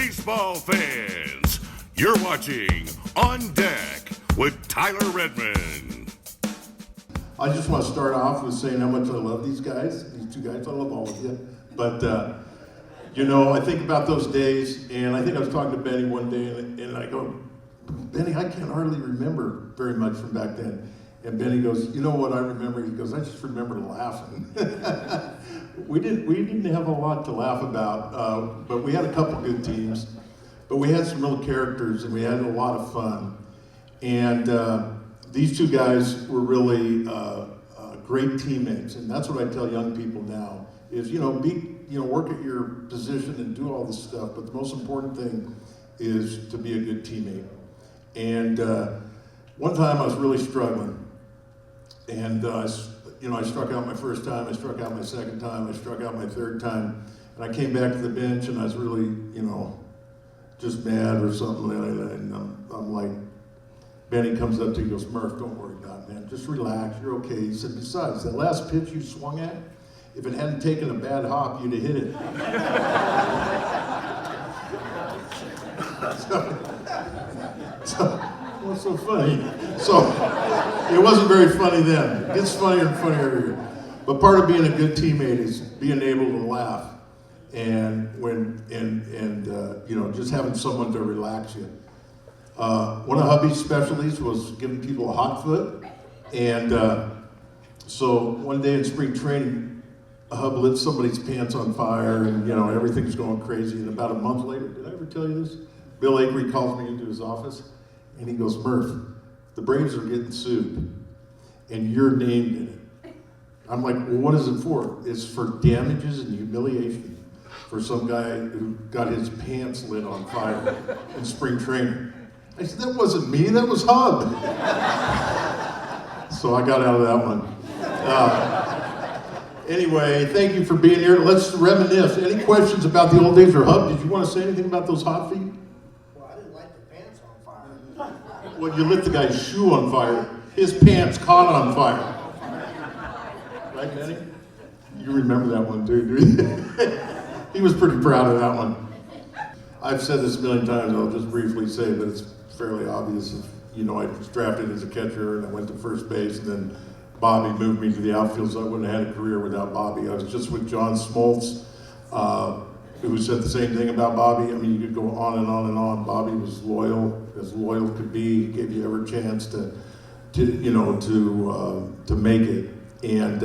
baseball fans. You're watching On Deck with Tyler Redmond. I just want to start off with saying how much I love these guys, these two guys. I love all of you. But, I think about those days, and I think I was talking to Benny one day, and I go, Benny, I can't hardly remember very much from back then. And Benny goes, you know what I remember? He goes, I just remember laughing. We didn't have a lot to laugh about, but we had a couple good teams. But we had some real characters, and we had a lot of fun. And these two guys were really great teammates, and that's what I tell young people now: is work at your position and do all this stuff. But the most important thing is to be a good teammate. And one time I was really struggling. And I struck out my first time, I struck out my second time, I struck out my third time, and I came back to the bench and I was really, just mad or something, and I'm like, Benny comes up to me, he goes, Murph, don't worry about it, man, just relax, you're okay. He said, besides, that last pitch you swung at, if it hadn't taken a bad hop, you'd have hit it. What's so funny? So it wasn't very funny then. It gets funnier and funnier every year. But part of being a good teammate is being able to laugh and just having someone to relax you. One of Hubby's specialties was giving people a hot foot, and so one day in spring training, Hub lit somebody's pants on fire, and everything's going crazy. And about a month later, did I ever tell you this? Bill Avery calls me into his office. And he goes, Murph, the Braves are getting sued, and you're named in it. I'm like, well, what is it for? It's for damages and humiliation for some guy who got his pants lit on fire in spring training. I said, that wasn't me, that was Hub. So I got out of that one. Anyway, thank you for being here. Let's reminisce. Any questions about the old days? Or Hub, did you want to say anything about those hot feet? Well, you lit the guy's shoe on fire. His pants caught on fire. Right, Benny? You remember that one too, do you? He was pretty proud of that one. I've said this a million times, I'll just briefly say that it's fairly obvious. I was drafted as a catcher and I went to first base, and then Bobby moved me to the outfield, so I wouldn't have had a career without Bobby. I was just with John Smoltz, who said the same thing about Bobby. I mean, you could go on and on and on. Bobby was as loyal could be. He gave you every chance to make it. And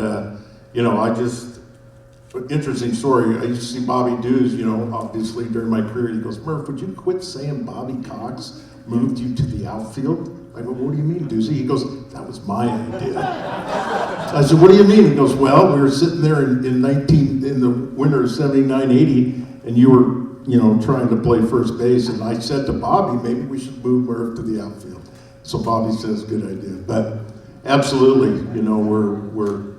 interesting story. I used to see Bobby Dews, obviously during my career. He goes, Murph, would you quit saying Bobby Cox moved you to the outfield? I go, what do you mean, Doozy? He goes, that was my idea. I said, what do you mean? He goes, well, we were sitting there in the winter of 79-80, and you were, trying to play first base, and I said to Bobby, maybe we should move Murph to the outfield. So Bobby says, good idea. But absolutely, we're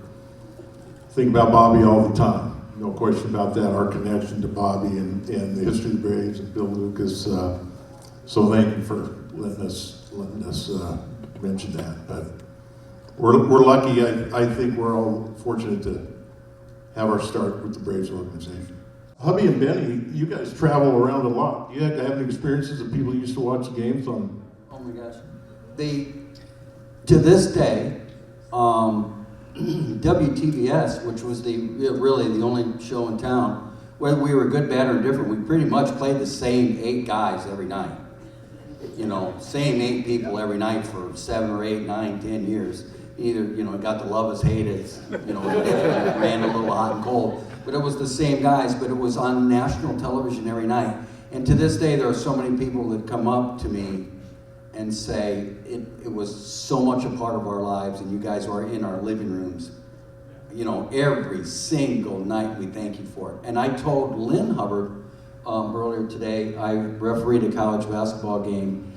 thinking about Bobby all the time. No question about that. Our connection to Bobby and the history of the Braves and Bill Lucas. So thank you for letting us mention that. But we're lucky. I think we're all fortunate to have our start with the Braves organization. Hubby and Benny, you guys travel around a lot. You have to have any experiences of people who used to watch the games on? Oh my gosh. To this day, WTBS, which was really the only show in town, whether we were good, bad, or indifferent, we pretty much played the same 8 guys every night. Same 8 people every night for 7 or 8, 9, 10 years. Either, got to love us, hate us, ran a little hot and cold. But it was the same guys, but it was on national television every night. And to this day, there are so many people that come up to me and say, it was so much a part of our lives, and you guys are in our living rooms. Every single night we thank you for it. And I told Lynn Hubbard earlier today, I refereed a college basketball game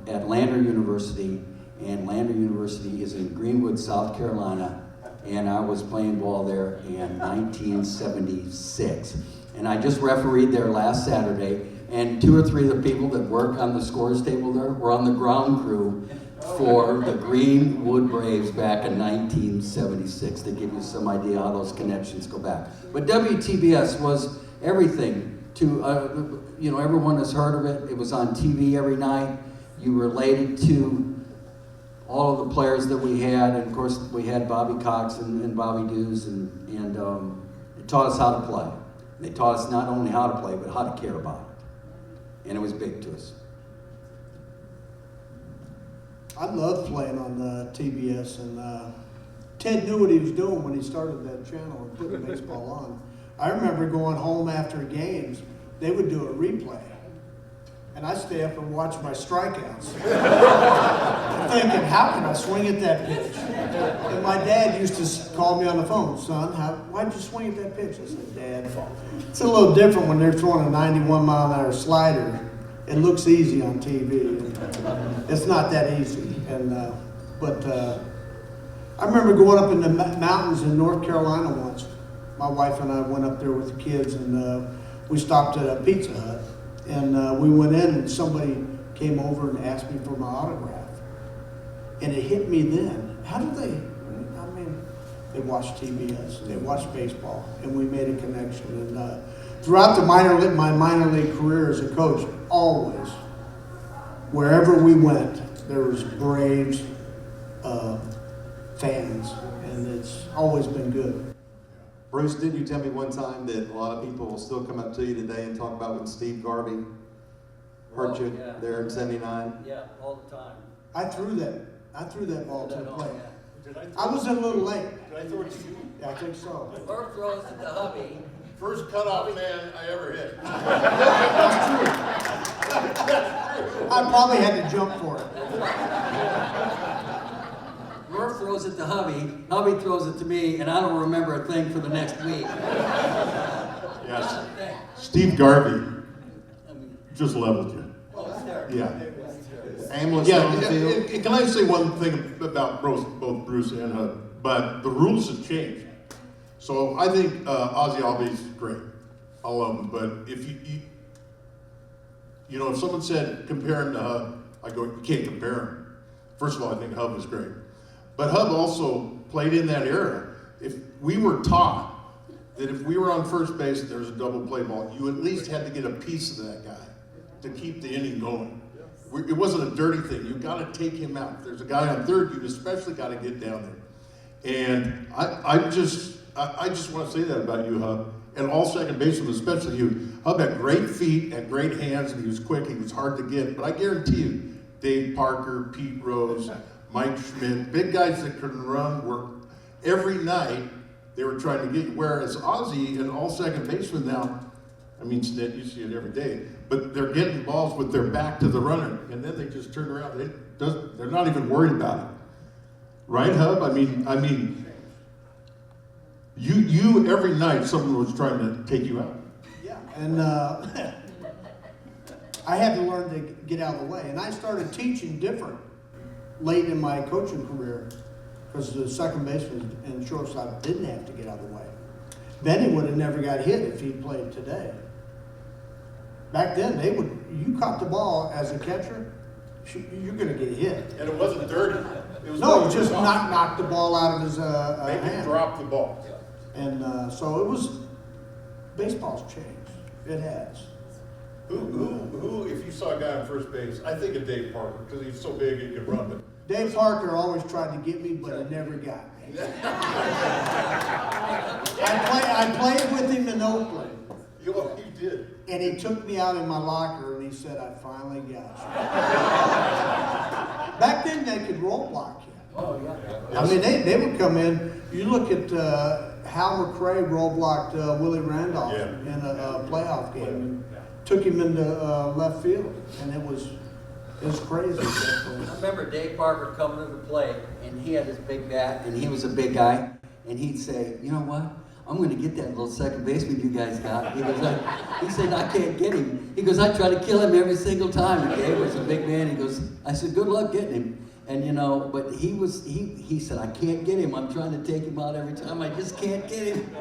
at Lander University, and Lander University is in Greenwood, South Carolina, and I was playing ball there in 1976. And I just refereed there last Saturday, and 2 or 3 of the people that work on the scores table there were on the ground crew for the Greenwood Braves back in 1976, to give you some idea how those connections go back. But WTBS was everything everyone has heard of it. It was on TV every night. You related to all of the players that we had, and of course we had Bobby Cox and Bobby Dews, and it taught us how to play. They taught us not only how to play, but how to care about it, and it was big to us. I loved playing on TBS, and Ted knew what he was doing when he started that channel and putting baseball on. I remember going home after games, they would do a replay. And I stay up and watch my strikeouts. Thinking, how can I swing at that pitch? And my dad used to call me on the phone, son, why'd you swing at that pitch? I said, Dad, it's a little different when they're throwing a 91-mile-an-hour slider. It looks easy on TV. It's not that easy. But I remember going up in the mountains in North Carolina once. My wife and I went up there with the kids, and we stopped at a Pizza Hut. And we went in, and somebody came over and asked me for my autograph. And it hit me then. How did they? I mean, they watched TBS, they watched baseball, and we made a connection. And throughout my minor league career as a coach, always, wherever we went, there was Braves fans, and it's always been good. Bruce, didn't you tell me one time that a lot of people will still come up to you today and talk about when Steve Garvey hurt you there in '79? Yeah, all the time. I threw that ball to the plate. Yeah. I was a little late. Did I throw it to you? Yeah, I think so. Burke throws it to hubby. First cutoff man I ever hit. I probably had to jump for it. Murph throws it to hubby, hubby throws it to me, and I don't remember a thing for the next week. Yes. Steve Garvey just leveled you. Yeah. Aimless Yeah, on the field. can I say one thing about both Bruce and Hub? But the rules have changed. So I think Ozzie Albies great. I love him. But if you know, if someone said compare him to Hub, I go, you can't compare him. First of all, I think Hub was great. But Hub also played in that era. If we were taught that if we were on first base and there was a double play ball, you at least had to get a piece of that guy to keep the inning going. It wasn't a dirty thing. You got to take him out. If there's a guy on third, you especially got to get down there. And I just want to say that about you, Hub, and all second basemen, especially you. Hub had great feet and great hands, and he was quick. He was hard to get. But I guarantee you, Dave Parker, Pete Rose, Mike Schmidt, big guys that could run were every night they were trying to get you. Whereas Ozzie and all second basemen now, I mean, Snit, you see it every day, but they're getting balls with their back to the runner, and then they just turn around. They're not even worried about it, right, Hub? I mean, you every night someone was trying to take you out. Yeah, and I had to learn to get out of the way, and I started teaching different late in my coaching career because the second baseman and shortstop didn't have to get out of the way. Benny would have never got hit if he played today. Back then, you caught the ball as a catcher, you're going to get hit. And it wasn't dirty. It was Just knock the ball out of his hand. Drop the ball. And so it was, baseball's changed. It has. Who, if you saw a guy on first base, I think of Dave Parker, because he's so big he could run, but Dave Parker always tried to get me, but he never got me. I played with him in Oakland. you did. And he took me out in my locker and he said, I finally got you. Back then they could roll block you. Oh, yeah. I mean, they would come in. You look at Hal McRae roll blocked Willie Randolph in a playoff game and took him into left field. And it was crazy. I remember Dave Parker coming to the plate, and he had his big bat, and he was a big guy, and he'd say, you know what? I'm going to get that little second baseman you guys got. He said, I can't get him. He goes, I try to kill him every single time. And Dave was a big man. He goes, I said, good luck getting him. And but he said, I can't get him. I'm trying to take him out every time. I just can't get him.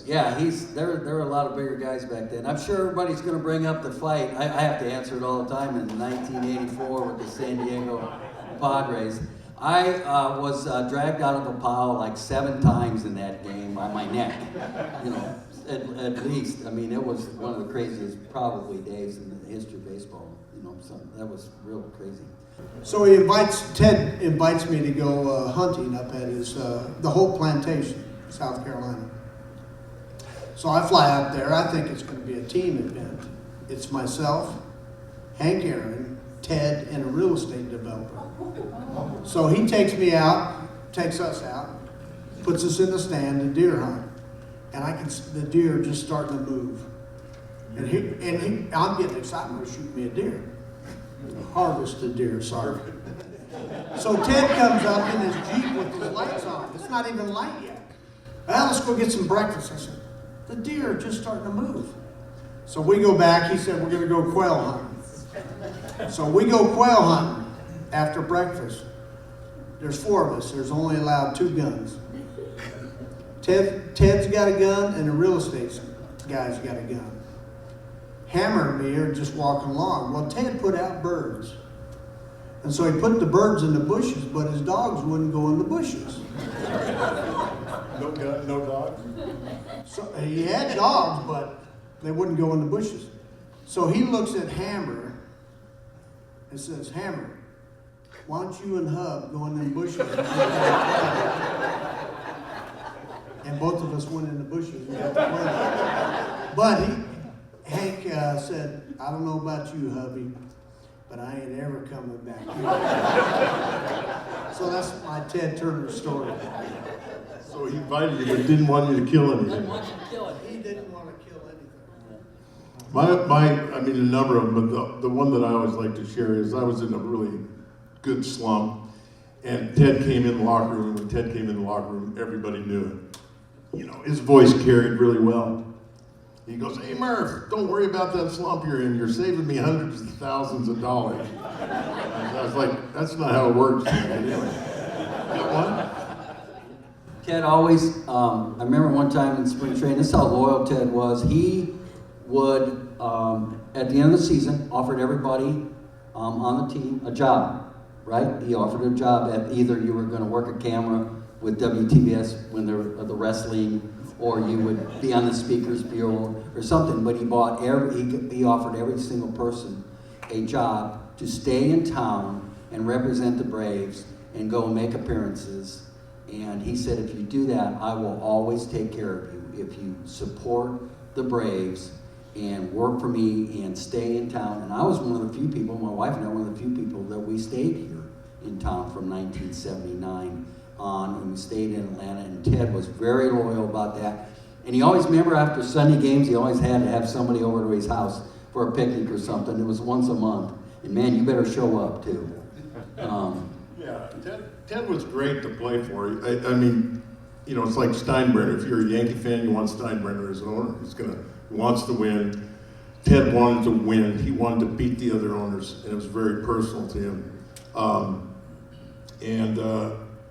Yeah, there were a lot of bigger guys back then. I'm sure everybody's going to bring up the fight. I have to answer it all the time. In 1984 with the San Diego Padres, I was dragged out of a pile like 7 times in that game on my neck. at least. I mean, it was one of the craziest probably days in the history of baseball. You know, that was real crazy. So Ted invites me to go hunting up at his, the Hope Plantation, South Carolina. So I fly up there. I think it's going to be a team event. It's myself, Hank Aaron, Ted, and a real estate developer. So he takes us out, puts us in the stand to deer hunt. And I can see the deer just starting to move. And I'm getting excited. I'm going to shoot me a deer. Harvest a deer, sorry. So Ted comes up in his Jeep with his lights on. It's not even light yet. Well, let's go get some breakfast. I said, the deer are just starting to move. So we go back. He said, we're going to go quail hunting. So we go quail hunting after breakfast. There's 4 of us. There's only allowed 2 guns. Ted's got a gun, and the real estate guy's got a gun. Hammer and me are just walking along. Well, Ted put out birds. And so he put the birds in the bushes, but his dogs wouldn't go in the bushes. No gun, no dogs? So he had dogs, but they wouldn't go in the bushes. So he looks at Hammer and says, Hammer, why don't you and Hub go in them bushes? And both of us went in the bushes and got the quail. But Hank said, I don't know about you, hubby, but I ain't ever coming back here. So that's my Ted Turner story. So he invited you, but didn't want you to kill anything. He didn't want to kill anything. I mean, a number of them, but the one that I always like to share is I was in a really good slump, and Ted came in the locker room. When Ted came in the locker room, everybody knew it. You know, his voice carried really well. He goes, hey Murph, don't worry about that slump you're in. You're saving me hundreds of thousands of dollars. And I was like, that's not how it works. Anyway, got one? Ted always, I remember one time in spring training, this is how loyal Ted was. He would, at the end of the season, offered everybody on the team a job, right? He offered a job at either you were going to work a camera with WTBS when they're the wrestling, or you would be on the speakers bureau or something. But he offered every single person a job to stay in town and represent the Braves and go make appearances. And he said, if you do that, I will always take care of you. If you support the Braves and work for me and stay in town. And I was one of the few people, my wife and I were one of the few people that we stayed here in town from 1979 on, and we stayed in Atlanta, and Ted was very loyal about that. And he always, remember after Sunday games, he always had to have somebody over to his house for a picnic or something. It was once a month. And man, you better show up too. Yeah, Ted was great to play for. I mean, you know, it's like Steinbrenner. If you're a Yankee fan, you want Steinbrenner as an owner. He wants to win. Ted wanted to win. He wanted to beat the other owners, and it was very personal to him.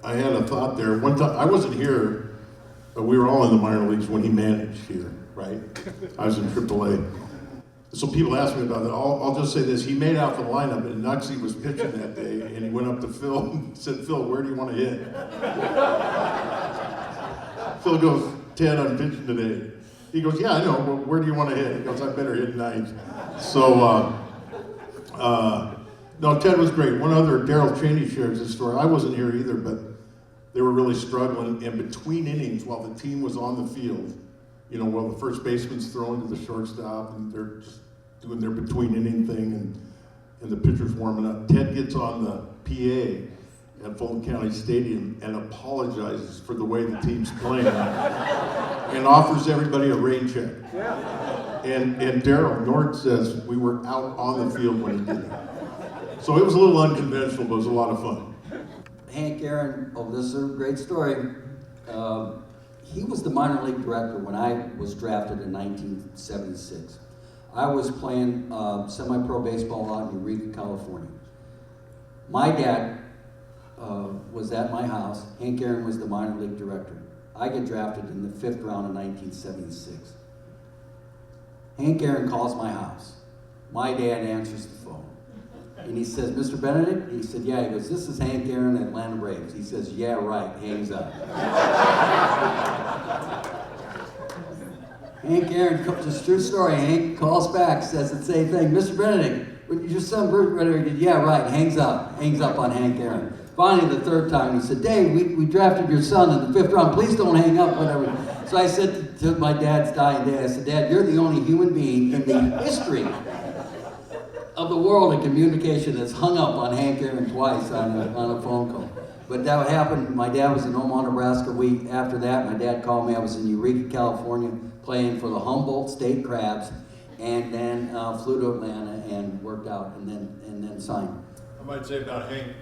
I had a thought there. One time, I wasn't here, but we were all in the minor leagues when he managed here, right? I was in AAA. So people ask me about that. I'll just say this. He made out the lineup, and Nuxie was pitching that day, and he went up to Phil and said, Phil, where do you want to hit? Phil goes, Ted, I'm pitching today. He goes, yeah, I know, but where do you want to hit? He goes, I better hit 9th. So, no, Ted was great. One other, Daryl Cheney shares this story. I wasn't here either, but they were really struggling. And between innings, while the team was on the field, you know, while the first baseman's throwing to the shortstop, and they're just doing their between inning thing, and the pitcher's warming up, Ted gets on the PA at Fulton County Stadium and apologizes for the way the team's playing and offers everybody a rain check. Yeah. And Daryl Nord says we were out on the field when he did that. So it was a little unconventional, but it was a lot of fun. Hank Aaron, this is a great story. He was the minor league director when I was drafted in 1976. I was playing semi-pro baseball out in Eureka, California. My dad was at my house. Hank Aaron was the minor league director. I get drafted in the 5th round in 1976. Hank Aaron calls my house. My dad answers the phone. And he says, Mr. Benedict? He said, yeah. He goes, this is Hank Aaron, Atlanta Braves. He says, yeah, right. Hangs up. Hank Aaron, just true story, Hank calls back, says the same thing. Mr. Benedict, your son Bruce Benedict, yeah, right, hangs up on Hank Aaron. Finally, the third time, he said, Dave, we drafted your son in the 5th round, please don't hang up, whatever. So I said to my dad's dying day, I said, Dad, you're the only human being in the history of the world in communication that's hung up on Hank Aaron twice on a phone call. But that happened, my dad was in Omaha, Nebraska. After that, my dad called me, I was in Eureka, California, playing for the Humboldt State Crabs, and then flew to Atlanta and worked out, and then signed. I might say about Hank,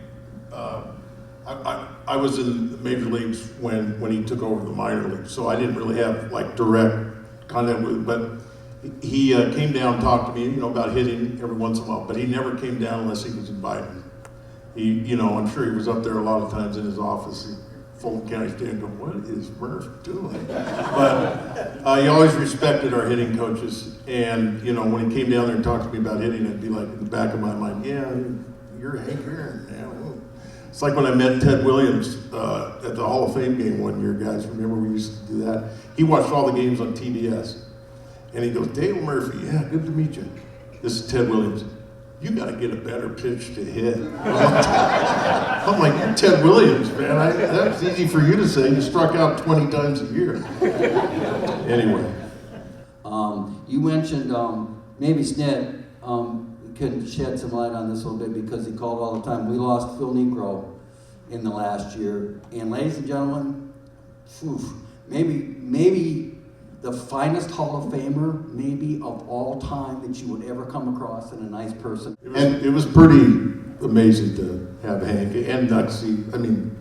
I was in the major leagues when he took over the minor leagues, so I didn't really have like direct contact with him, but he came down and talked to me, about hitting every once in a while, but he never came down unless he was invited. I'm sure he was up there a lot of times in his office, Fulton County Stand going, what is Murph doing? But he always respected our hitting coaches, and when he came down there and talked to me about hitting, I'd be like in the back of my mind, yeah, you're Hank Aaron, man. It's like when I met Ted Williams at the Hall of Fame game one year, guys. Remember we used to do that? He watched all the games on TBS. And he goes, Dale Murphy, yeah, good to meet you. This is Ted Williams. You got to get a better pitch to hit. I'm like, you're Ted Williams, man. That's easy for you to say. You struck out 20 times a year. Anyway. You mentioned maybe Snit could shed some light on this a little bit because he called all the time. We lost Phil Niekro in the last year. And ladies and gentlemen, maybe the finest Hall of Famer, maybe of all time that you would ever come across in a nice person. And it was pretty amazing to have Hank and Nuxie. I mean,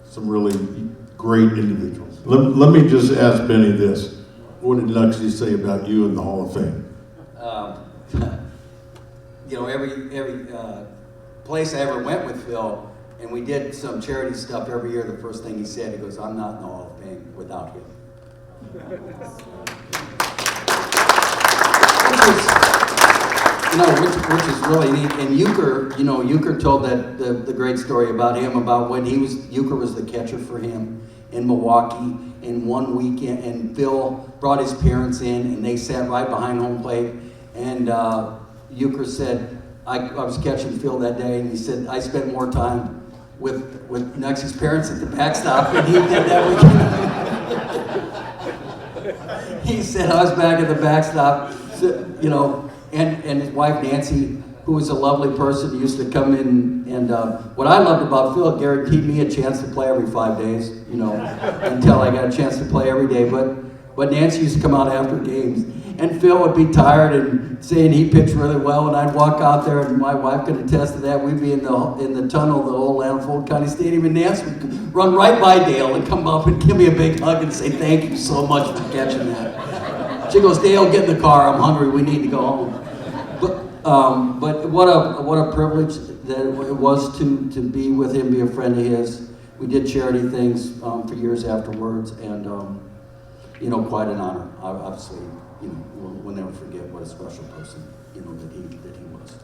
some really great individuals. Let me just ask Benny this. What did Nuxie say about you in the Hall of Fame? Every place I ever went with Phil, and we did some charity stuff every year, the first thing he said, he goes, I'm not in the Hall of Fame without him. Which is really neat. And Euchre told that the great story about him, about when Euchre was the catcher for him in Milwaukee, and one weekend, and Phil brought his parents in, and they sat right behind home plate, and Euchre said, I was catching Phil that day, and he said, I spent more time with Nuxie's parents at the backstop than he did that weekend. He said, I was back at the backstop, and his wife Nancy, who was a lovely person, used to come in, and what I loved about Phil, guaranteed me a chance to play every 5 days, until I got a chance to play every day, but Nancy used to come out after games, and Phil would be tired and saying he pitched really well, and I'd walk out there, and my wife could attest to that. We'd be in the tunnel of the old Fulton County Stadium, and Nancy would run right by Dale and come up and give me a big hug and say, thank you so much for catching that. She goes, Dale, get in the car, I'm hungry, we need to go home. But what a privilege that it was to be with him, be a friend of his. We did charity things for years afterwards, and quite an honor, obviously. We'll never forget what a special person, that he was.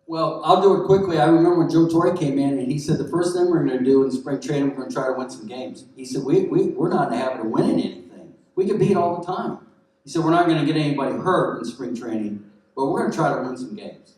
Well, I'll do it quickly. I remember when Joe Torre came in, and he said, the first thing we're going to do in spring training, we're going to try to win some games. He said, we're not in the habit of winning anything. We compete all the time. He said, we're not going to get anybody hurt in spring training, but we're going to try to win some games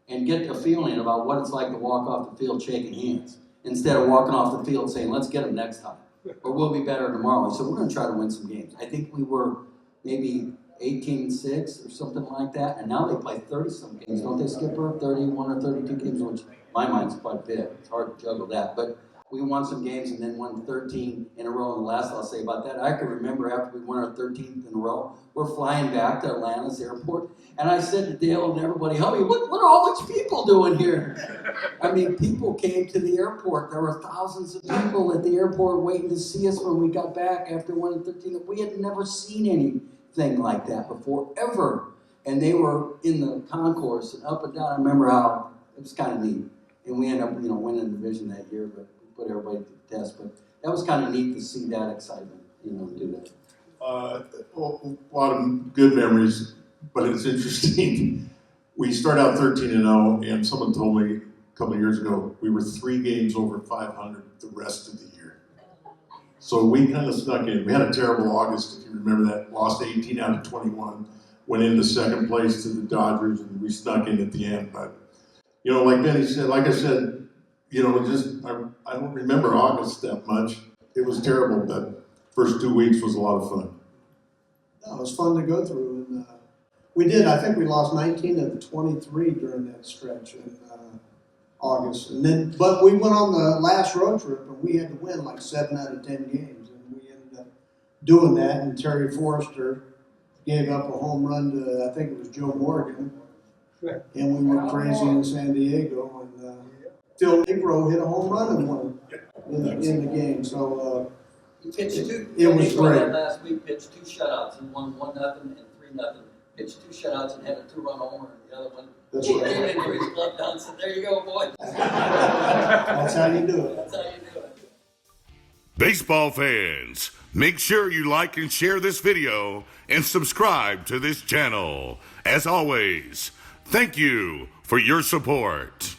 and get a feeling about what it's like to walk off the field shaking hands instead of walking off the field saying, let's get them next time, or we'll be better tomorrow. He said, we're going to try to win some games. I think we were maybe 18-6 or something like that, and now they play 30-some games, don't they, Skipper? 31 or 32 games, which in my mind's quite a bit. It's hard to juggle that, but we won some games and then won 13 in a row. And the last I'll say about that, I can remember after we won our 13th in a row, we're flying back to Atlanta's airport, and I said to Dale and everybody, Hubby, what are all these people doing here? I mean, people came to the airport. There were thousands of people at the airport waiting to see us when we got back after winning 13. We had never seen anything like that before, ever. And they were in the concourse and up and down. I remember how it was kind of neat. And we ended up, winning the division that year, but we put everybody to the test. But that was kind of neat to see that excitement, do that. A lot of good memories, but it's interesting. We start out 13-0, and someone told me a couple of years ago we were 3 games over 500 the rest of the year. So we kind of snuck in. We had a terrible August, if you remember that. Lost 18 out of 21. Went into second place to the Dodgers, and we snuck in at the end. But, you know, like Benny said, like I said, you know, I don't remember August that much. It was terrible, but first 2 weeks was a lot of fun. No, it was fun to go through, and we did. I think we lost 19 of the 23 during that stretch in August, and then but we went on the last road trip, and we had to win like 7 out of 10 games, and we ended up doing that. And Terry Forrester gave up a home run to, I think it was Joe Morgan, and we went crazy in San Diego, and Phil Niekro hit a home run and won in the game. So. He pitched two. It was great. Last week pitched 2 shutouts. He won 1-0 and 3-0. Pitched 2 shutouts and had a 2-run homer. And the other one That's came right. into his glove down and said, "There you go, boy." That's how you do it. That's how you do it. Baseball fans, make sure you like and share this video and subscribe to this channel. As always, thank you for your support.